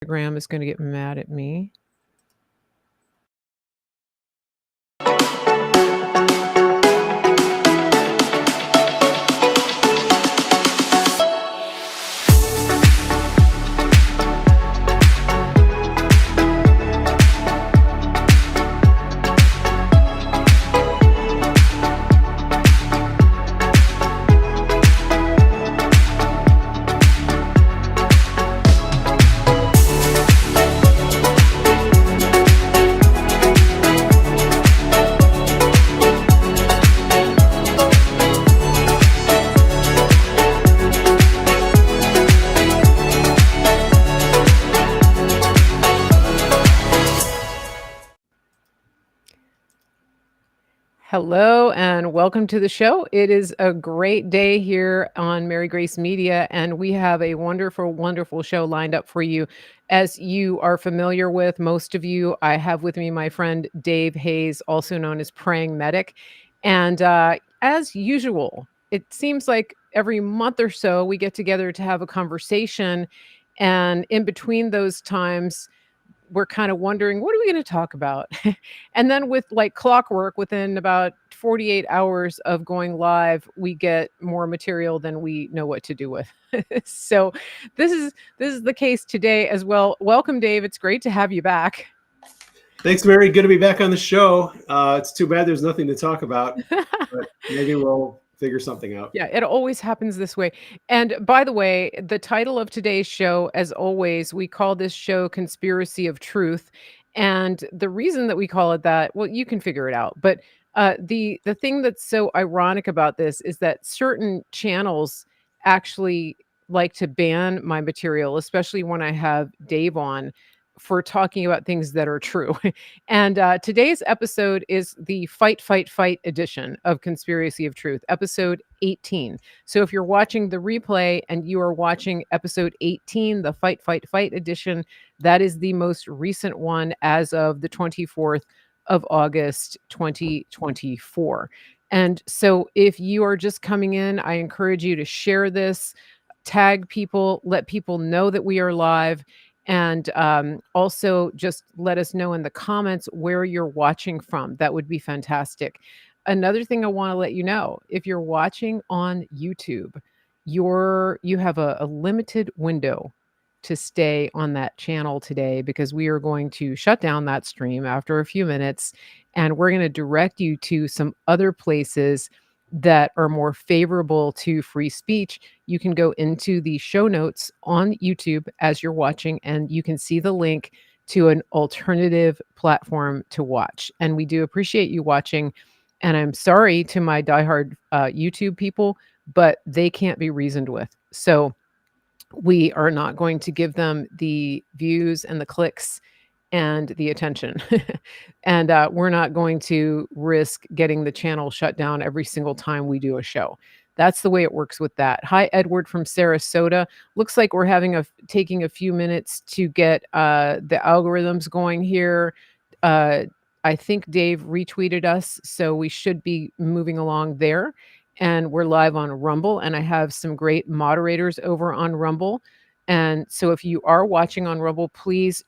Instagram is going to get mad at me. Hello and welcome to the show. It is a great day here on Mary Grace Media, and we have a wonderful, wonderful show lined up for you. As you are familiar with, most of you, I have with me my friend Dave Hayes, also known as Praying Medic. And as usual, it seems like every month or so we get together to have a conversation. And in between those times, we're kind of wondering, what are we going to talk about? And then with like clockwork, within about 48 hours of going live, we get more material than we know what to do with. So this is the case today as well. Welcome, Dave. It's great to have you back. Thanks, Mary. Good to be back on the show. It's too bad there's nothing to talk about, but maybe we'll figure something out. Yeah, it always happens this way. And by the way, the title of today's show, as always, we call this show Conspiracy of Truth. And the reason that we call it that, well, you can figure it out. But the thing that's so ironic about this is that certain channels actually like to ban my material, especially when I have Dave on, for talking about things that are true. And today's episode is the Fight, Fight, Fight edition of Conspiracy of Truth, episode 18. So if you're watching the replay and you are watching episode 18, the Fight, Fight, Fight edition, that is the most recent one as of the 24th of August, 2024. And so if you are just coming in, I encourage you to share this, tag people, let people know that we are live. And also just let us know in the comments where you're watching from. That would be fantastic. Another thing I want to let you know, if you're watching on YouTube, you have a limited window to stay on that channel today, because we are going to shut down that stream after a few minutes, and we're going to direct you to some other places that are more favorable to free speech. You can go into the show notes on YouTube as you're watching, and you can see the link to an alternative platform to watch. And we do appreciate you watching. And I'm sorry to my diehard YouTube people, but they can't be reasoned with. So we are not going to give them the views and the clicks and the attention. And we're not going to risk getting the channel shut down every single time we do a show. That's the way it works with that. Hi, Edward from Sarasota. Looks like we're taking a few minutes to get the algorithms going here. I think Dave retweeted us, so we should be moving along there. And we're live on Rumble, and I have some great moderators over on Rumble. And so if you are watching on Rumble, please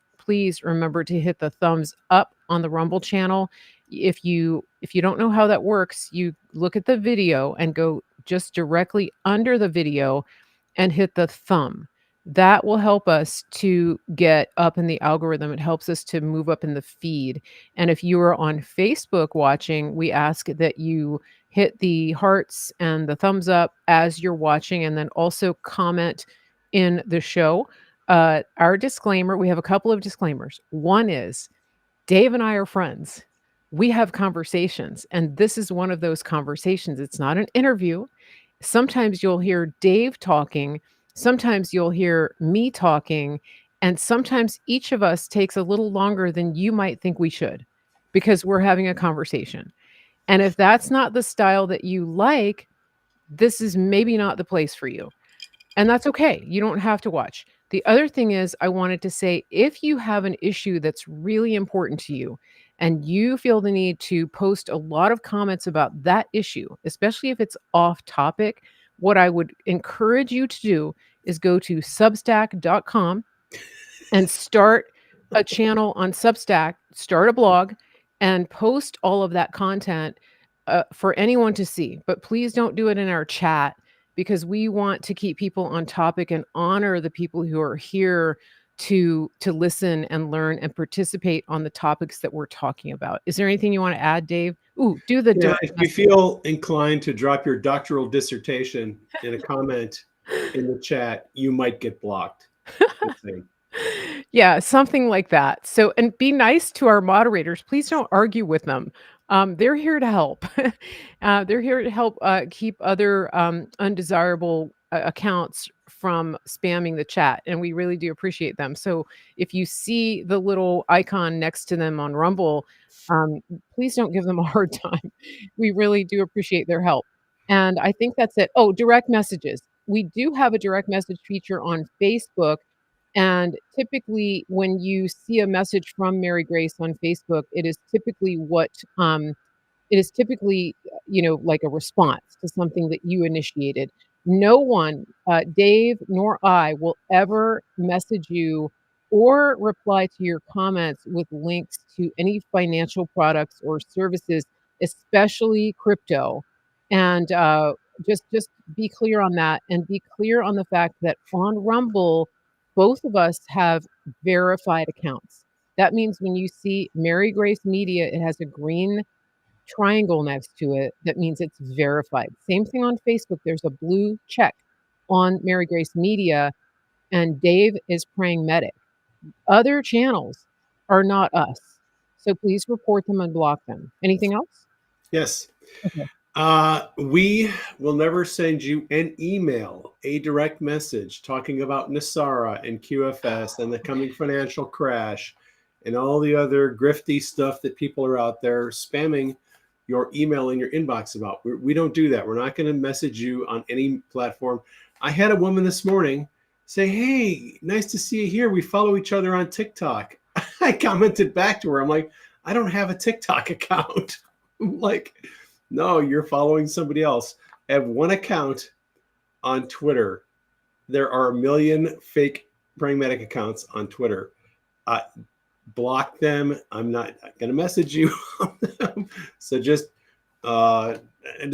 remember to hit the thumbs up on the Rumble channel. If you don't know how that works, you look at the video and go just directly under the video and hit the thumb. That will help us to get up in the algorithm. It helps us to move up in the feed. And if you are on Facebook watching, we ask that you hit the hearts and the thumbs up as you're watching, and then also comment in the show. Our disclaimer, we have a couple of disclaimers. One is, Dave and I are friends. We have conversations, and this is one of those conversations. It's not an interview. Sometimes you'll hear Dave talking, sometimes you'll hear me talking, and sometimes each of us takes a little longer than you might think we should, because we're having a conversation. And if that's not the style that you like, this is maybe not the place for you. And that's okay. You don't have to watch. The other thing is, I wanted to say, if you have an issue that's really important to you and you feel the need to post a lot of comments about that issue, especially if it's off topic, what I would encourage you to do is go to substack.com and start a channel on Substack, start a blog, and post all of that content for anyone to see. But please don't do it in our chat because we want to keep people on topic and honor the people who are here to listen and learn and participate on the topics that we're talking about. Is there anything you want to add, Dave? Ooh, do the Yeah, direct if you message. feel inclined to drop your doctoral dissertation in a comment in the chat, you might get blocked. Just saying. Yeah, something like that. So, and be nice to our moderators. Please don't argue with them. They're here to help. They're here to help keep other undesirable accounts from spamming the chat, and we really do appreciate them. So, if you see the little icon next to them on Rumble, um, please don't give them a hard time. We really do appreciate their help. And I think that's it. Oh, direct messages. We do have a direct message feature on Facebook, and typically, when you see a message from Mary Grace on Facebook, it is typically, like a response to something that you initiated. No one, Dave nor I, will ever message you or reply to your comments with links to any financial products or services, especially crypto. And just be clear on that, and be clear on the fact that on Rumble, both of us have verified accounts. That means when you see Mary Grace Media, it has a green triangle next to it. That means it's verified. Same thing on Facebook. There's a blue check on Mary Grace Media, and Dave is praying medic. Other channels are not us. So please report them and block them. Anything else? Yes. Okay. We will never send you an email, a direct message talking about Nasara and QFS and the coming financial crash and all the other grifty stuff that people are out there spamming your email in your inbox about. We don't do that. We're not going to message you on any platform. I had a woman this morning say, "Hey, nice to see you here. We follow each other on TikTok." I commented back to her. I'm like, "I don't have a TikTok account." I'm like, "No, you're following somebody else." I have one account on Twitter. There are a million fake pragmatic accounts on Twitter. Block them. I'm not going to message you on them. So I just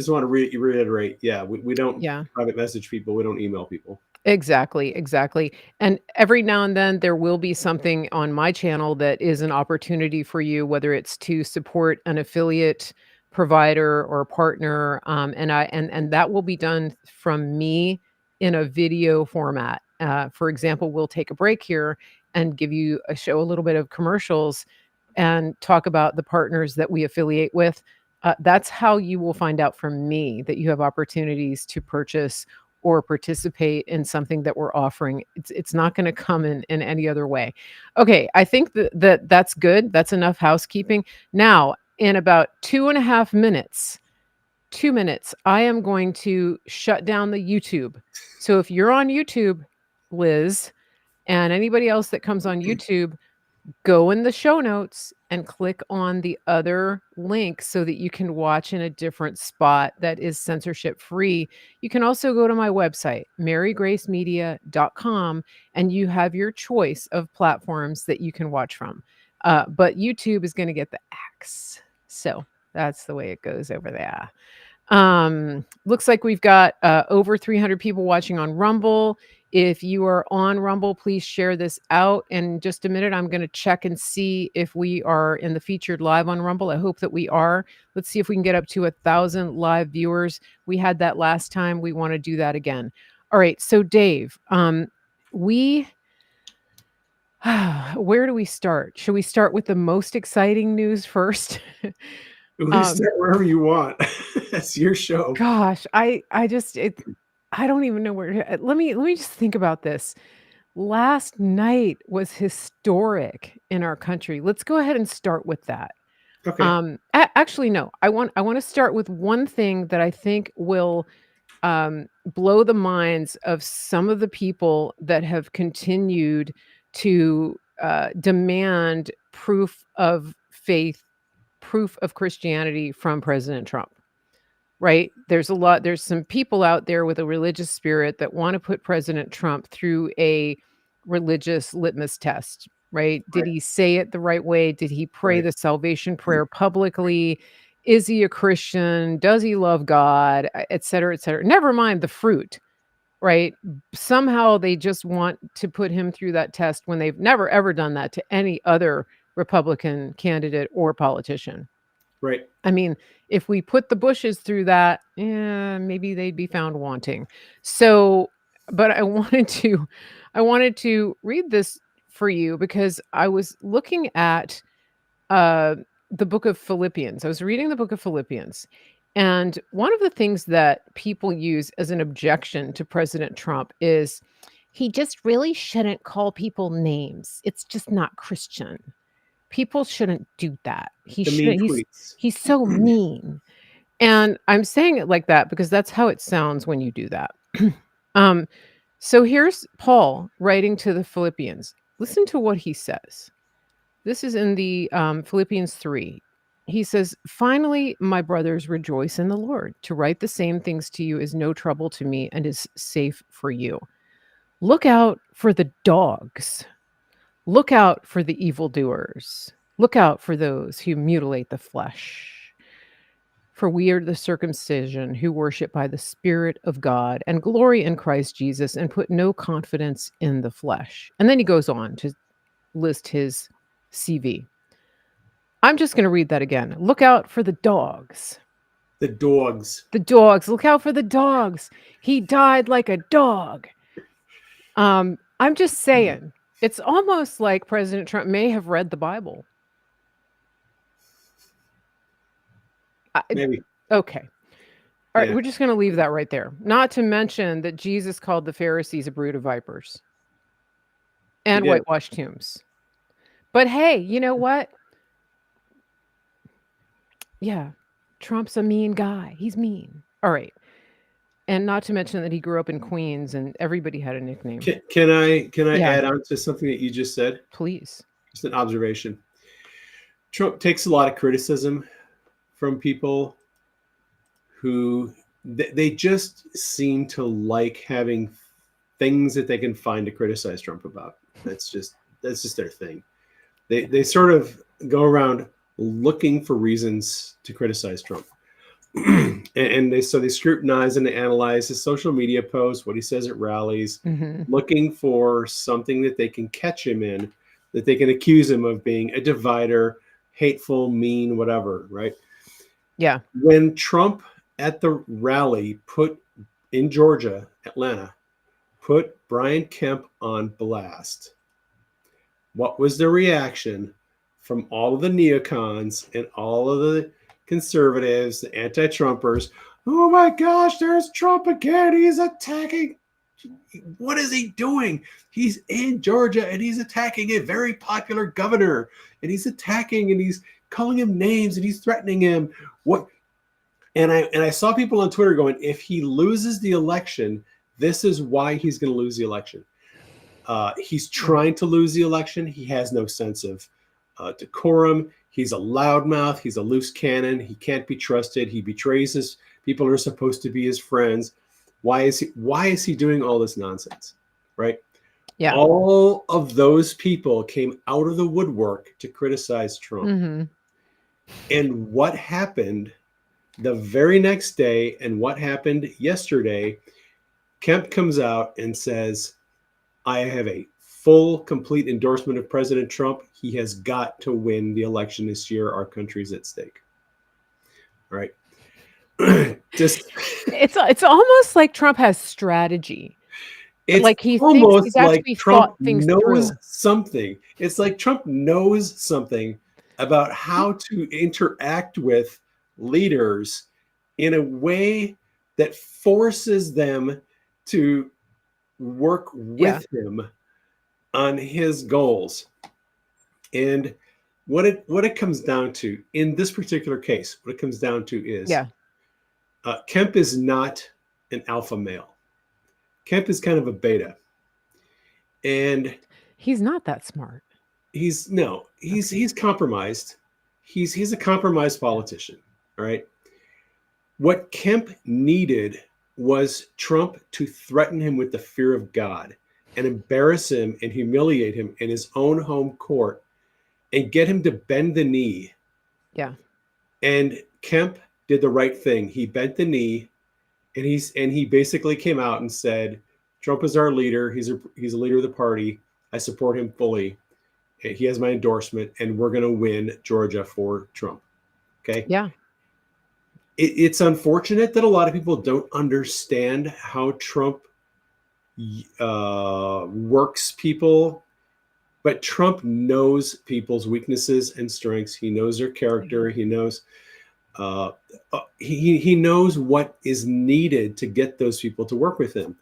want to reiterate. Yeah, we don't Yeah. private message people. We don't email people. Exactly, exactly. And every now and then there will be something on my channel that is an opportunity for you, whether it's to support an affiliate provider or partner, and that will be done from me in a video format. For example, we'll take a break here and give you show a little bit of commercials and talk about the partners that we affiliate with. That's how you will find out from me that you have opportunities to purchase or participate in something that we're offering. It's not going to come in any other way. Okay, I think that's good. That's enough housekeeping. Now, in about 2.5 minutes, 2 minutes, I am going to shut down the YouTube. So if you're on YouTube, Liz, and anybody else that comes on YouTube, go in the show notes and click on the other link so that you can watch in a different spot that is censorship free. You can also go to my website, marygracemedia.com, and you have your choice of platforms that you can watch from. But YouTube is going to get the axe. So that's the way it goes over there. Looks like we've got over 300 people watching on Rumble. If you are on Rumble, please share this out. In just a minute, I'm going to check and see if we are in the featured live on Rumble. I hope that we are. Let's see if we can get up to 1,000 live viewers. We had that last time. We want to do that again. All right. So Dave, where do we start? Should we start with the most exciting news first? We start wherever you want. That's your show. Gosh, I don't even know where to, let me just think about this. Last night was historic in our country. Let's go ahead and start with that. Okay. Actually, no. I want to start with one thing that I think will blow the minds of some of the people that have continued to demand proof of faith, proof of Christianity from President Trump. Right? There's some people out there with a religious spirit that want to put President Trump through a religious litmus test, right? Did Right. he say it the right way? Did he pray Right. the salvation prayer publicly? Is he a Christian? Does he love God? Et cetera, et cetera. Never mind the fruit, right? Somehow they just want to put him through that test when they've never ever done that to any other Republican candidate or politician. Right. I mean, if we put the Bushes through that, maybe they'd be found wanting. So, but I wanted to read this for you because I was looking at uh, the book of Philippians. I was reading the book of Philippians, and one of the things that people use as an objection to President Trump is he just really shouldn't call people names. It's just not Christian. People shouldn't do that. He The mean shouldn't. tweets. He's so mean. And I'm saying it like that because that's how it sounds when you do that. um, so here's Paul writing to the Philippians. Listen to what he says. This is in the Philippians 3. He says, "Finally, my brothers, rejoice in the Lord. To write the same things to you is no trouble to me and is safe for you. Look out for the dogs. Look out for the evildoers. Look out for those who mutilate the flesh. For we are the circumcision who worship by the Spirit of God and glory in Christ Jesus and put no confidence in the flesh." And then he goes on to list his CV. I'm just going to read that again. Look out for the dogs. The dogs. The dogs. Look out for the dogs. He died like a dog. I'm just saying, it's almost like President Trump may have read the Bible. Maybe. Okay. All right, Yeah. we're just going to leave that right there. Not to mention that Jesus called the Pharisees a brood of vipers and He did. whitewashed tombs. But hey, you know what? Yeah, Trump's a mean guy. He's mean. All right. And not to mention that he grew up in Queens and everybody had a nickname. Can I Yeah. add on to something that you just said? Please. Just an observation. Trump takes a lot of criticism from people who they just seem to like having things that they can find to criticize Trump about. That's just their thing. They sort of go around looking for reasons to criticize Trump. and they scrutinize and they analyze his social media posts, what he says at rallies, looking for something that they can catch him in, that they can accuse him of being a divider, hateful, mean, whatever, right? Yeah. When Trump at the rally in Georgia, Atlanta, put Brian Kemp on blast, what was the reaction from all of the neocons and all of the conservatives, the anti-Trumpers? Oh my gosh, there's Trump again. He's attacking. What is he doing? He's in Georgia and he's attacking a very popular governor, and he's attacking and he's calling him names and he's threatening him. What? And I saw people on Twitter going, if he loses the election, this is why he's going to lose the election. He's trying to lose the election. He has no sense of decorum. He's a loudmouth. He's a loose cannon. He can't be trusted. He betrays his people who are supposed to be his friends. Why is he doing all this nonsense? Right? Yeah. All of those people came out of the woodwork to criticize Trump. And what happened the very next day and what happened yesterday, Kemp comes out and says, I have a full, complete endorsement of President Trump. He has got to win the election this year. Our country's at stake. Right? Just it's almost like Trump has strategy. It's like he thinks almost he's like actually Trump thought things knows through. something. It's like Trump knows something about how to interact with leaders in a way that forces them to work with him on his goals. And what it comes down to in this particular case, what it comes down to is Kemp is not an alpha male. Kemp is kind of a beta. And he's not that smart. He's compromised. He's a compromised politician, right? What Kemp needed was Trump to threaten him with the fear of God and embarrass him and humiliate him in his own home court and get him to bend the knee. Yeah. And Kemp did the right thing. He bent the knee, and he basically came out and said, Trump is our leader. He's a leader of the party. I support him fully. He has my endorsement, and we're going to win Georgia for Trump. Okay. Yeah. It's unfortunate that a lot of people don't understand how Trump works people, but Trump knows people's weaknesses and strengths. He knows their character. He knows he knows what is needed to get those people to work with him.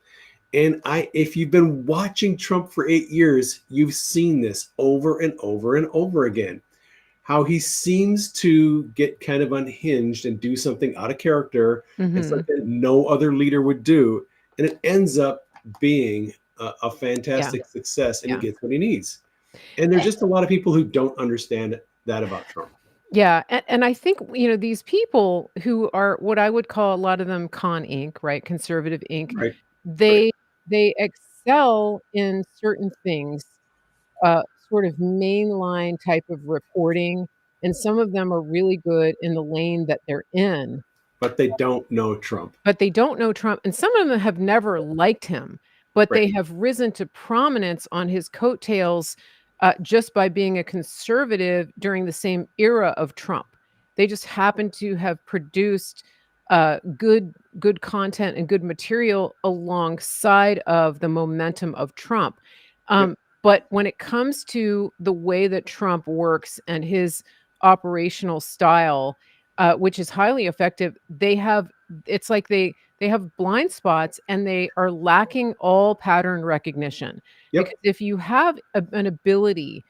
And if you've been watching Trump for 8 years, you've seen this over and over and over again. How he seems to get kind of unhinged and do something out of character and something no other leader would do. And it ends up being a fantastic success, and he gets what he needs. And there's just a lot of people who don't understand that about Trump. Yeah, and I think, these people who are what I would call a lot of them con Inc., right? Conservative Inc. Right. They they excel in certain things, sort of mainline type of reporting, and some of them are really good in the lane that they're in. But they don't know Trump. But they don't know Trump, and some of them have never liked him, but Right. they have risen to prominence on his coattails, just by being a conservative during the same era of Trump. They just happen to have produced, good content and good material alongside of the momentum of Trump. Yep. But when it comes to the way that Trump works and his operational style, which is highly effective, it's like they have blind spots and they are lacking all pattern recognition. Yep. Because if you have an ability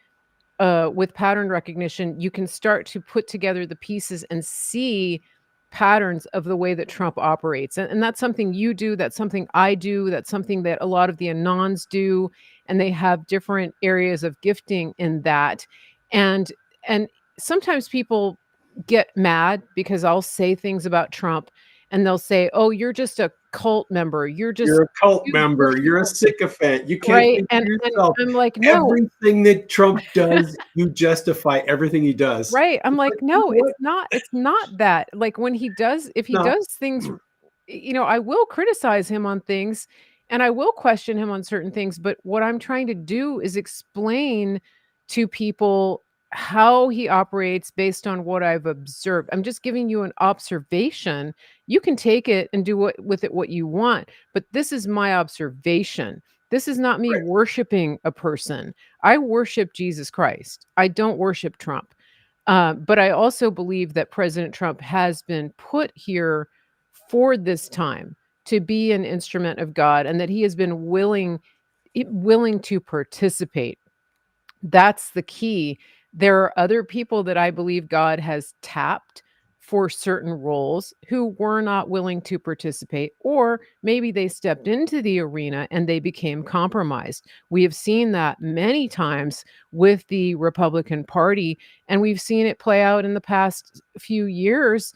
with pattern recognition, you can start to put together the pieces and see patterns of the way that Trump operates. And that's something you do, that's something I do, that's something that a lot of the Anons do, and they have different areas of gifting in that. And sometimes people get mad because I'll say things about Trump and they'll say, "Oh, you're just a cult member. You're a cult you member. worship You're a sycophant. You can't right?" think And for yourself. I'm like, "No." Everything that Trump does, you justify everything he does. Right, I'm It's like, like, you "No, know what? it's not that." Like, when he does if he No. does things, I will criticize him on things, and I will question him on certain things, but what I'm trying to do is explain to people how he operates based on what I've observed. I'm just giving you an observation. You can take it and do what you want, but this is my observation. This is not me Right. worshiping a person. I worship Jesus Christ. I don't worship Trump. But I also believe that President Trump has been put here for this time to be an instrument of God, and that he has been willing to participate. That's the key. There are other people that I believe God has tapped for certain roles who were not willing to participate, or maybe they stepped into the arena and they became compromised. We have seen that many times with the Republican Party, and we've seen it play out in the past few years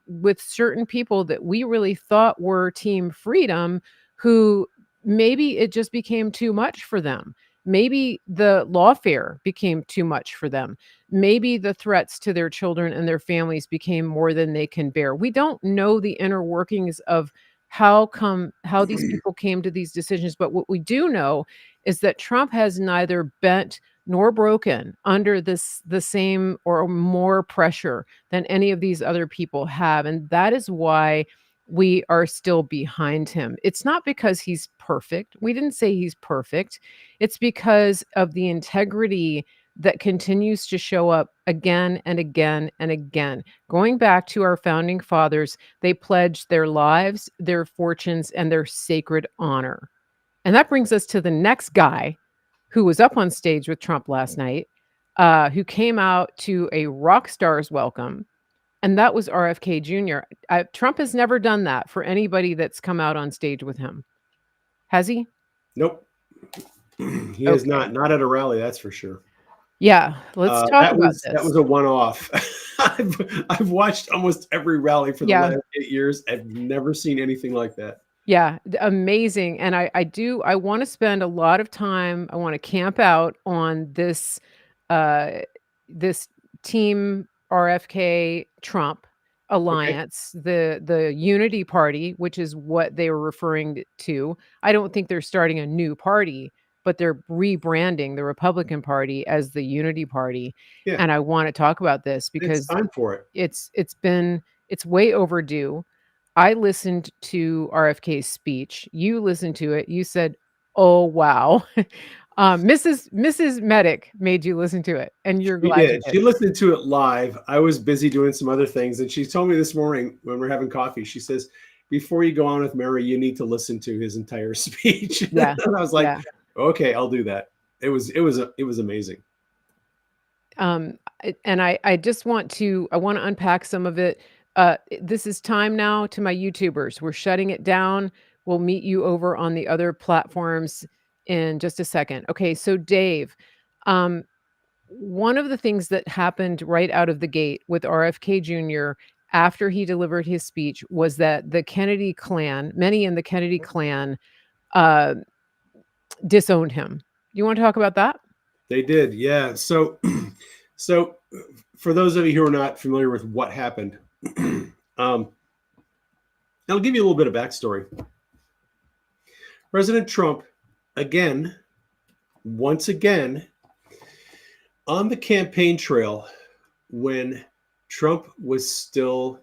with certain people that we really thought were Team Freedom, who maybe it just became too much for them. Maybe the lawfare became too much for them. Maybe the threats to their children and their families became more than they can bear. We don't know the inner workings of how these people came to these decisions, but what we do know is that Trump has neither bent nor broken under the same or more pressure than any of these other people have, and that is why we are still behind him. It's not because he's perfect. We didn't say he's perfect. It's because of the integrity that continues to show up again and again and again. Going back to our founding fathers, they pledged their lives, their fortunes, and their sacred honor. And that brings us to the next guy who was up on stage with Trump last night, who came out to a rock star's welcome, and that was RFK Jr. Trump has never done that for anybody that's come out on stage with him. Has he? Nope. He is not at a rally, that's for sure. Yeah, let's talk about this. That was a one-off. I've watched almost every rally for the last 8 years. I've never seen anything like that. Yeah, amazing, and I wanna spend a lot of time I wanna camp out on uh, this team RFK Trump Okay. alliance, the unity party, which is what they were referring to. I don't think they're starting a new party, but they're rebranding the Republican Party as the unity party, Yeah. and I wanna talk about this It's because time for it. it's way overdue. I listened to RFK's speech. You listened to it. You said, "Oh, wow." Mrs. Medic made you listen to it, and you're She glad you did. did. She listened to it live. I was busy doing some other things, and she told me this morning when we're having coffee, she says, "Before you go on with Mary, you need to listen to his entire speech." Yeah, And I was like, yeah. "Okay, I'll do that." It was amazing. And I just want to I wanna unpack some of it. This is time now to my YouTubers. We're shutting it down. We'll meet you over on the other platforms in just a second. Okay, so Dave, um, one of the things that happened right out of the gate with RFK Jr. after he delivered his speech was that the Kennedy clan, many in the Kennedy clan, uh, disowned him. You wanna talk about that? They did, yeah. So, so for those of you who are not familiar with what happened, um, I'll give you a little bit of backstory. President Trump, again, once again, on the campaign trail when Trump was still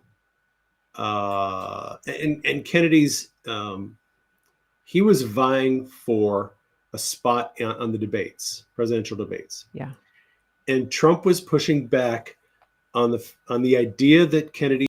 and Kennedy's he was vying for a spot on the debates, presidential debates, Yeah. and Trump was pushing back on the idea that Kennedy